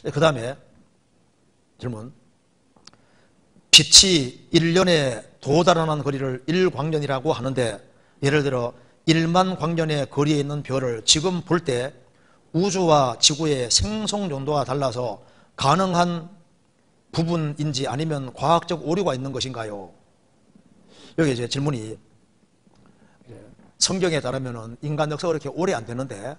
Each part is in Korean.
그 다음에 질문. 빛이 1년에 도달하는 거리를 1광년이라고 하는데, 예를 들어 1만 광년의 거리에 있는 별을 지금 볼 때 우주와 지구의 생성 연도가 달라서 가능한 부분인지 아니면 과학적 오류가 있는 것인가요? 여기 이제 질문이, 성경에 따르면 인간 역사가 그렇게 오래 안 되는데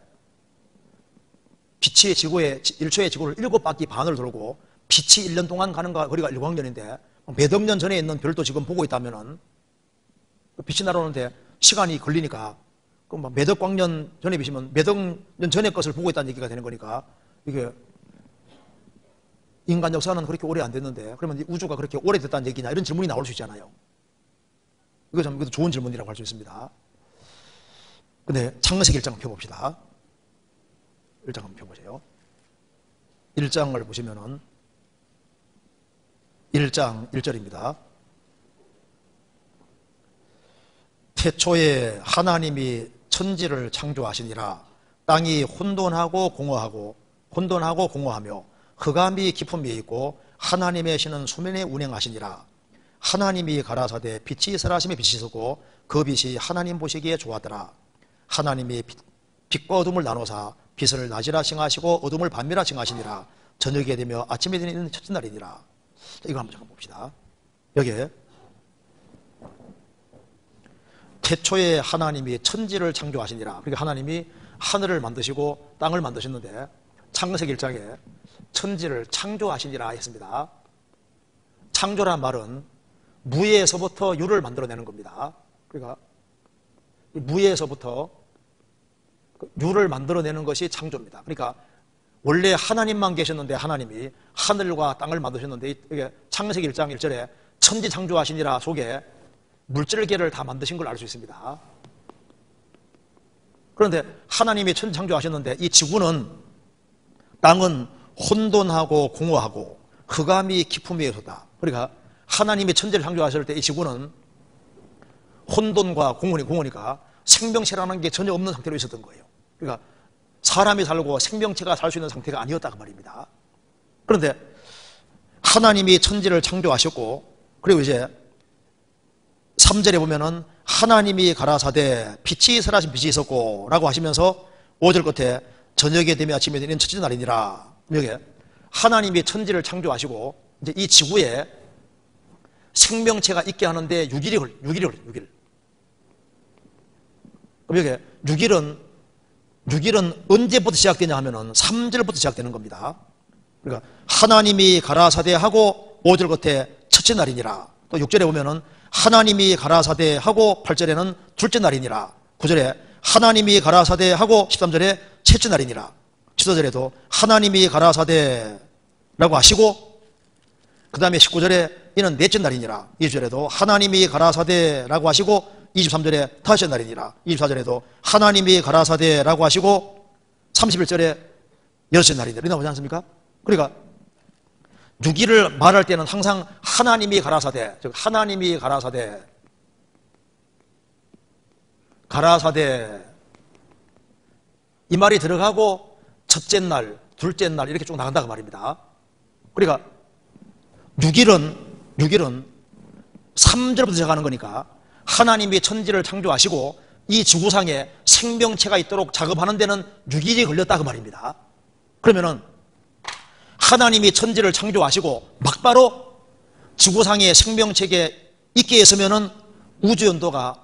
빛이 지구에 1초에 지구를 7바퀴 반을 돌고 빛이 1년 동안 가는 거리가 1광년인데 몇 억 년 전에 있는 별도 지금 보고 있다면은 빛이 날아오는데 시간이 걸리니까 몇 억 광년 전에 비시면 몇 억 년 전의 것을 보고 있다는 얘기가 되는 거니까, 이게 인간 역사는 그렇게 오래 안 됐는데 그러면 이 우주가 그렇게 오래 됐다는 얘기냐, 이런 질문이 나올 수 있잖아요. 이것도 좋은 질문이라고 할 수 있습니다. 근데 창세기 1장 펴봅시다. 1장 한번 펴보세요. 1장을 보시면은 1장 1절입니다. 태초에 하나님이 천지를 창조하시니라. 땅이 혼돈하고 공허하며 흑암이 깊은 위에 있고 하나님의 신은 수면에 운행하시니라. 하나님이 가라사대 빛이 있으라 하시며 빛이 있었고 그 빛이 하나님 보시기에 좋았더라. 하나님이 빛과 어둠을 나누사 빛을 낮이라 칭하시고 어둠을 밤이라 칭하시니라. 저녁이 되며 아침이 되는 첫째 날이니라. 이거 한번 잠깐 봅시다. 여기에 태초에 하나님이 천지를 창조하시니라. 그러니까 하나님이 하늘을 만드시고 땅을 만드셨는데 창세기 1장에 천지를 창조하시니라 했습니다. 창조란 말은 무에서부터 유를 만들어내는 겁니다. 그러니까 무에서부터 유를 만들어내는 것이 창조입니다. 그러니까 원래 하나님만 계셨는데 하나님이 하늘과 땅을 만드셨는데, 이게 창세기 1장 1절에 천지 창조하시니라 속에 물질계를 다 만드신 걸 알 수 있습니다. 그런데 하나님이 천지 창조하셨는데 이 지구는, 땅은 혼돈하고 공허하고 흑암이 깊은 위에 있었다. 그러니까 하나님이 천지를 창조하실 때 이 지구는 혼돈과 공허니까 생명체라는 게 전혀 없는 상태로 있었던 거예요. 그러니까 사람이 살고 생명체가 살 수 있는 상태가 아니었다고 말입니다. 그런데 하나님이 천지를 창조하셨고, 그리고 이제 3절에 보면은 하나님이 가라사대 빛이 있으라 하신 빛이 있었고 라고 하시면서 5절 끝에 저녁에 되며 아침에 되는 첫째 날이니라. 여기 하나님이 천지를 창조하시고 이제 이 지구에 생명체가 있게 하는데 6일. 그럼 여기 6일은 언제부터 시작되냐 하면은 3절부터 시작되는 겁니다. 그러니까 하나님이 가라사대 하고 5절 끝에 첫째 날이니라. 또 6절에 보면은 하나님이 가라사대 하고 8절에는 둘째 날이니라. 9절에 하나님이 가라사대 하고 13절에 셋째 날이니라. 14절에도 하나님이 가라사대 라고 하시고 그 다음에 19절에 이는 넷째 날이니라. 20절에도 하나님이 가라사대 라고 하시고 23절에 다섯째 날이니라. 24절에도 하나님이 가라사대 라고 하시고 31절에 여섯째 날이니라. 이렇게 나오지 않습니까? 그러니까 6일을 말할 때는 항상 하나님이 가라사대, 즉 하나님이 가라사대 이 말이 들어가고 첫째 날, 둘째 날 이렇게 쭉 나간다고 말입니다. 그러니까 6일은 3절부터 시작하는 거니까 하나님이 천지를 창조하시고 이 지구상에 생명체가 있도록 작업하는 데는 6일이 걸렸다 그 말입니다. 그러면은 하나님이 천지를 창조하시고 막바로 지구상에 생명체가 있게 했으면은 우주와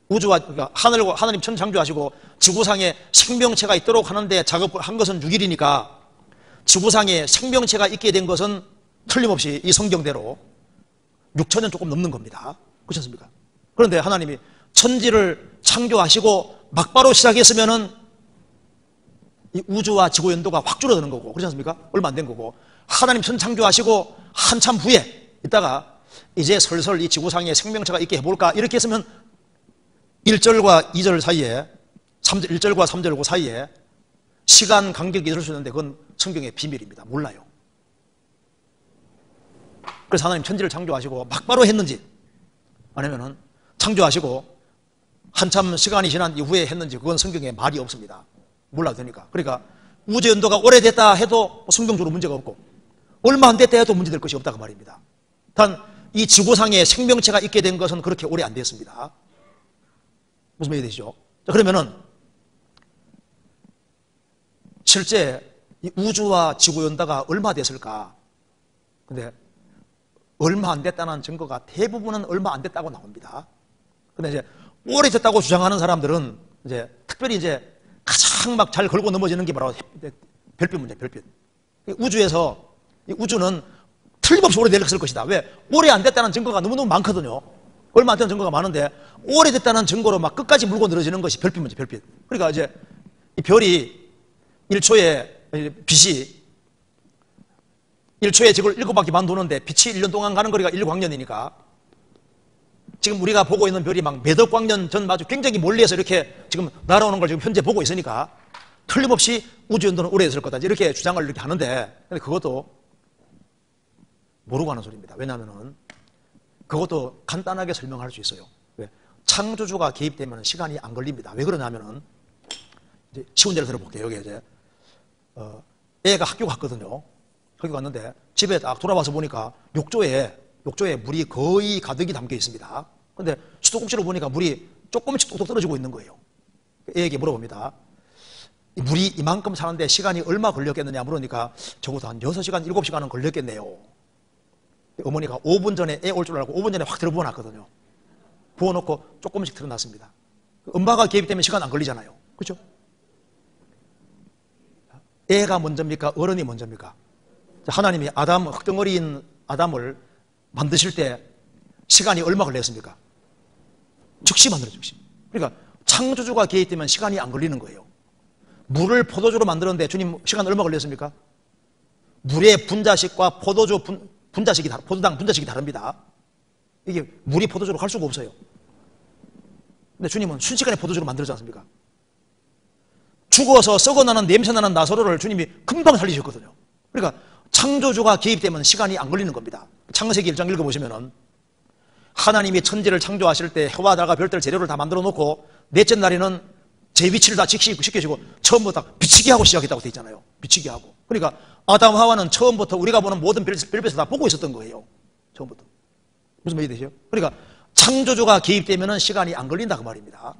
그러니까 하나님 천지 창조하시고 지구상에 생명체가 있도록 하는데 작업을 한 것은 6일이니까 지구상에 생명체가 있게 된 것은 틀림없이 이 성경대로 6천년 조금 넘는 겁니다. 그렇지 않습니까? 그런데 하나님이 천지를 창조하시고 막바로 시작했으면은 이 우주와 지구 연도가 확 줄어드는 거고, 그렇지 않습니까? 얼마 안 된 거고, 하나님 천지 창조하시고 한참 후에 있다가 이제 슬슬 이 지구상에 생명체가 있게 해볼까 이렇게 했으면 1절과 2절 사이에 1절과 3절 그 사이에 시간 간격이 있을 수 있는데 그건 성경의 비밀입니다. 몰라요. 그래서 하나님 천지를 창조하시고 막바로 했는지 아니면은 창조하시고 한참 시간이 지난 이후에 했는지 그건 성경에 말이 없습니다. 몰라도 되니까. 그러니까 우주 연도가 오래됐다 해도 성경적으로 문제가 없고 얼마 안 됐다 해도 문제될 것이 없다고 말입니다. 단 이 지구상에 생명체가 있게 된 것은 그렇게 오래 안 됐습니다. 무슨 말이 되시죠? 자, 그러면은 실제 이 우주와 지구 연도가 얼마 됐을까? 근데 얼마 안 됐다는 증거가 대부분은 얼마 안 됐다고 나옵니다. 근데 이제 오래됐다고 주장하는 사람들은 이제 특별히 이제 가장 막 잘 걸고 넘어지는 게 바로 별빛 문제, 별빛. 우주에서 이 우주는 틀림없이 오래됐을 것이다. 왜? 오래 안 됐다는 증거가 너무너무 많거든요. 얼마 안 됐다는 증거가 많은데 오래됐다는 증거로 막 끝까지 물고 늘어지는 것이 별빛 문제, 별빛. 그러니까 이제 이 별이 1초에 빛이 1초에 지구를 7바퀴 반 도는데 빛이 1년 동안 가는 거리가 1광년이니까 지금 우리가 보고 있는 별이 막 몇억 광년 전 아주 굉장히 멀리에서 이렇게 지금 날아오는 걸 지금 현재 보고 있으니까 틀림없이 우주 연도는 오래됐을 거다. 이렇게 주장을 이렇게 하는데 근데 그것도 모르고 하는 소리입니다. 왜냐하면은 그것도 간단하게 설명할 수 있어요. 왜? 창조주가 개입되면 시간이 안 걸립니다. 왜 그러냐면은 이제 쉬운 예를 들어볼게요. 여기 이제 애가 학교 갔거든요. 학교 갔는데 집에 딱 돌아와서 보니까 욕조에 물이 거의 가득이 담겨 있습니다. 근데 수도꼭지로 보니까 물이 조금씩 뚝뚝 떨어지고 있는 거예요. 애에게 물어봅니다. 이 물이 이만큼 차는데 시간이 얼마 걸렸겠느냐 물으니까 적어도 한 6시간, 7시간은 걸렸겠네요. 어머니가 5분 전에 애 올 줄 알고 5분 전에 확 들어 부어놨거든요. 부어놓고 조금씩 틀어놨습니다. 엄마가 개입되면 시간 안 걸리잖아요. 그렇죠? 애가 먼저입니까? 어른이 먼저입니까? 하나님이 흙덩어리인 아담을 만드실 때 시간이 얼마 걸렸습니까? 즉시 만들어요, 즉시. 그러니까 창조주가 개입되면 시간이 안 걸리는 거예요. 물을 포도주로 만드는데 주님 시간 얼마 걸렸습니까? 물의 분자식과 포도당 분자식이 다릅니다. 이게 물이 포도주로 갈 수가 없어요. 근데 주님은 순식간에 포도주로 만들지 않습니까? 죽어서 썩어나는 냄새나는 나사로를 주님이 금방 살리셨거든요. 그러니까 창조주가 개입되면 시간이 안 걸리는 겁니다. 창세기 1장 읽어보시면은 하나님이 천지를 창조하실 때 해와 달과 별들 재료를 다 만들어 놓고 넷째 날에는 제 위치를 다 지키시고 처음부터 비치게 하고 시작했다고 되어 있잖아요. 비치게 하고. 그러니까 아담 하와는 처음부터 우리가 보는 모든 별빛을 다 보고 있었던 거예요. 처음부터. 무슨 말이 되죠? 그러니까 창조주가 개입되면 시간이 안 걸린다 그 말입니다.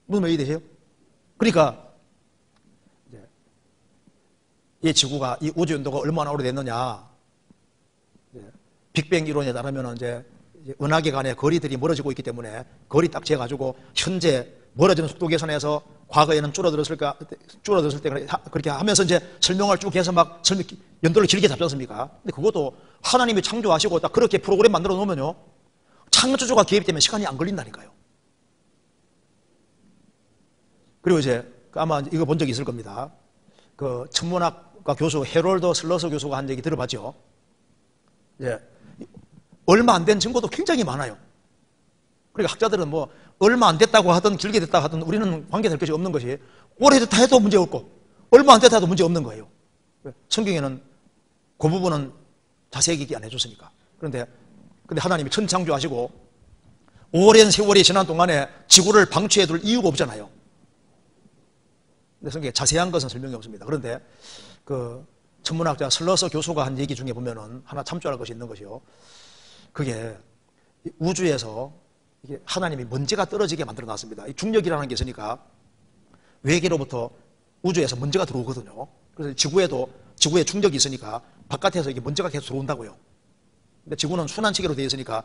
무슨 말이 되세요? 그러니까 이 지구가 이 우주 연도가 얼마나 오래됐느냐? 빅뱅 이론에 따르면 이제 은하계 간의 거리들이 멀어지고 있기 때문에 거리 딱 재가지고 현재 멀어지는 속도 계산해서 과거에는 줄어들었을 때 그렇게 하면서 이제 설명을 쭉 해서 막 연도를 길게 잡지 않습니까? 근데 그것도 하나님이 창조하시고 딱 그렇게 프로그램 만들어 놓으면요. 창조주가 개입되면 시간이 안 걸린다니까요. 그리고 이제 아마 이거 본 적이 있을 겁니다. 그 천문학과 교수 해롤드 슬러서 교수가 한 얘기 들어봤죠. 이제 얼마 안 된 증거도 굉장히 많아요. 그러니까 학자들은 뭐 얼마 안 됐다고 하든 길게 됐다고 하든 우리는 관계될 것이 없는 것이 오래됐다 해도 문제 없고 얼마 안 됐다 해도 문제 없는 거예요. 성경에는 그 부분은 자세히 얘기 안 해줬으니까. 근데 하나님이 천창조하시고 오랜 세월이 지난 동안에 지구를 방치해 둘 이유가 없잖아요. 근데 성경에 자세한 것은 설명이 없습니다. 그런데 그 천문학자 슬러서 교수가 한 얘기 중에 보면은 하나 참조할 것이 있는 것이요. 그게 우주에서 이게 하나님이 먼지가 떨어지게 만들어 놨습니다. 이 중력이라는 게 있으니까 외계로부터 우주에서 먼지가 들어오거든요. 그래서 지구에 중력이 있으니까 바깥에서 이게 먼지가 계속 들어온다고요. 근데 지구는 순환 체계로 되어 있으니까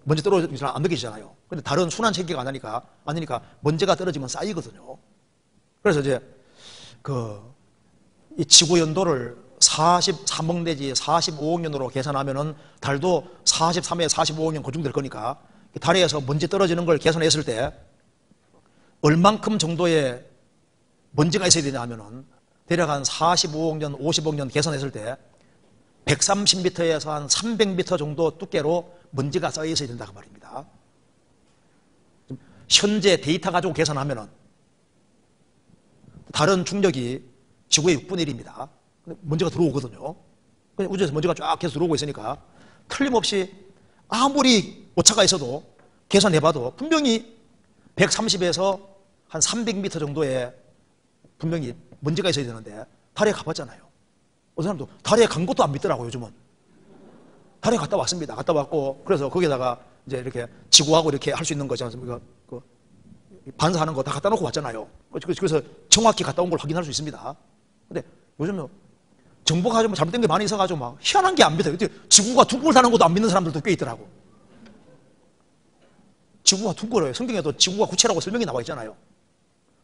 먼지 떨어지는 잘 안 느끼시잖아요. 근데 다른 순환 체계가 아니니까 먼지가 떨어지면 쌓이거든요. 그래서 이제 이 지구 연도를 43억 내지 45억 년으로 계산하면은 달도 43에 45억 년 고정될 거니까 달에서 먼지 떨어지는 걸 계산했을 때 얼만큼 정도의 먼지가 있어야 되냐 하면은 대략 한 45억 년, 50억 년 계산했을 때 130m에서 한 300m 정도 두께로 먼지가 쌓여 있어야 된다 그 말입니다. 현재 데이터 가지고 계산하면은 다른 중력이 지구의 6분의 1입니다. 먼지가 들어오거든요. 우주에서 먼지가 쫙 계속 들어오고 있으니까 틀림없이 아무리 오차가 있어도 계산해봐도 분명히 130에서 한 300m 정도의 분명히 문제가 있어야 되는데 달에 가봤잖아요. 어떤 사람도 달에 간 것도 안 믿더라고요. 요즘은 달에 갔다 왔습니다. 갔다 왔고 그래서 거기다가 이제 이렇게 지구하고 이렇게 할 수 있는 거지 않습니까? 그 반사하는 거 다 갖다 놓고 왔잖아요. 그래서 정확히 갔다 온 걸 확인할 수 있습니다. 근데 요즘은 정보가 좀 잘못된 게 많이 있어가지고 막 희한한 게 안 믿어요. 지구가 둥글 사는 것도 안 믿는 사람들도 꽤 있더라고. 지구가 둥글어요. 성경에도 지구가 구체라고 설명이 나와 있잖아요.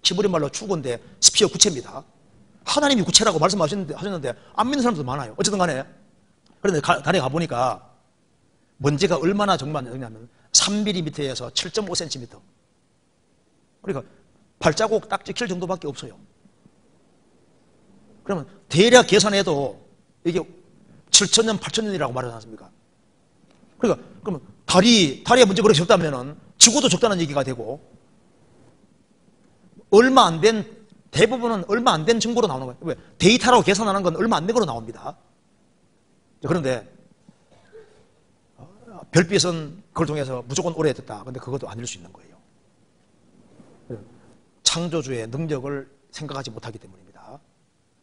히브리 말로 축구인데 스피어 구체입니다. 하나님이 구체라고 말씀하셨는데 안 믿는 사람도 많아요. 어쨌든 간에. 그런데 달에 가보니까 먼지가 얼마나 정말 많냐면 3mm에서 7.5cm. 그러니까 발자국 딱 찍힐 정도밖에 없어요. 그러면 대략 계산해도 이게 7,000년, 8,000년이라고 말하지 않습니까? 그러니까 그러면 달에 문제 그렇게 적다면은 지구도 적다는 얘기가 되고 대부분은 얼마 안 된 정보로 나오는 거예요. 왜? 데이터라고 계산하는 건 얼마 안 된 거로 나옵니다. 그런데 별빛은 그걸 통해서 무조건 오래됐다. 근데 그것도 아닐 수 있는 거예요. 창조주의 능력을 생각하지 못하기 때문입니다.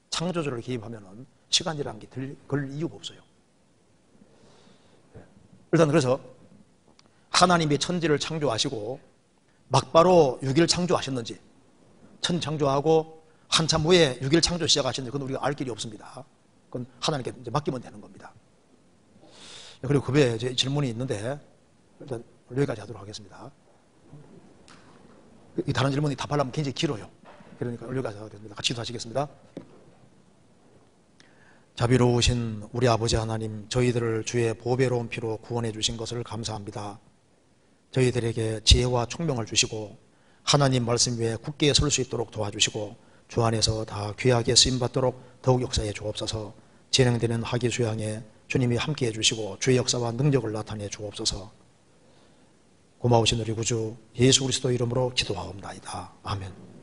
창조주를 개입하면은 시간이라는 게 걸 이유가 없어요. 일단 그래서 하나님이 천지를 창조하시고 막바로 6일 창조하셨는지 천지 창조하고 한참 후에 6일 창조 시작하셨는지 그건 우리가 알 길이 없습니다. 그건 하나님께 이제 맡기면 되는 겁니다. 그리고 그 외에 제 질문이 있는데 일단 여기까지 하도록 하겠습니다. 이 다른 질문이 답하려면 굉장히 길어요. 그러니까 여기까지 하겠습니다. 같이 기도하시겠습니다. 자비로우신 우리 아버지 하나님, 저희들을 주의 보배로운 피로 구원해 주신 것을 감사합니다. 저희들에게 지혜와 총명을 주시고 하나님 말씀 위에 굳게 설 수 있도록 도와주시고 주 안에서 다 귀하게 쓰임받도록 더욱 역사해 주옵소서. 진행되는 학위 수양에 주님이 함께해 주시고 주의 역사와 능력을 나타내 주옵소서. 고마우신 우리 구주 예수 그리스도 이름으로 기도하옵나이다. 아멘.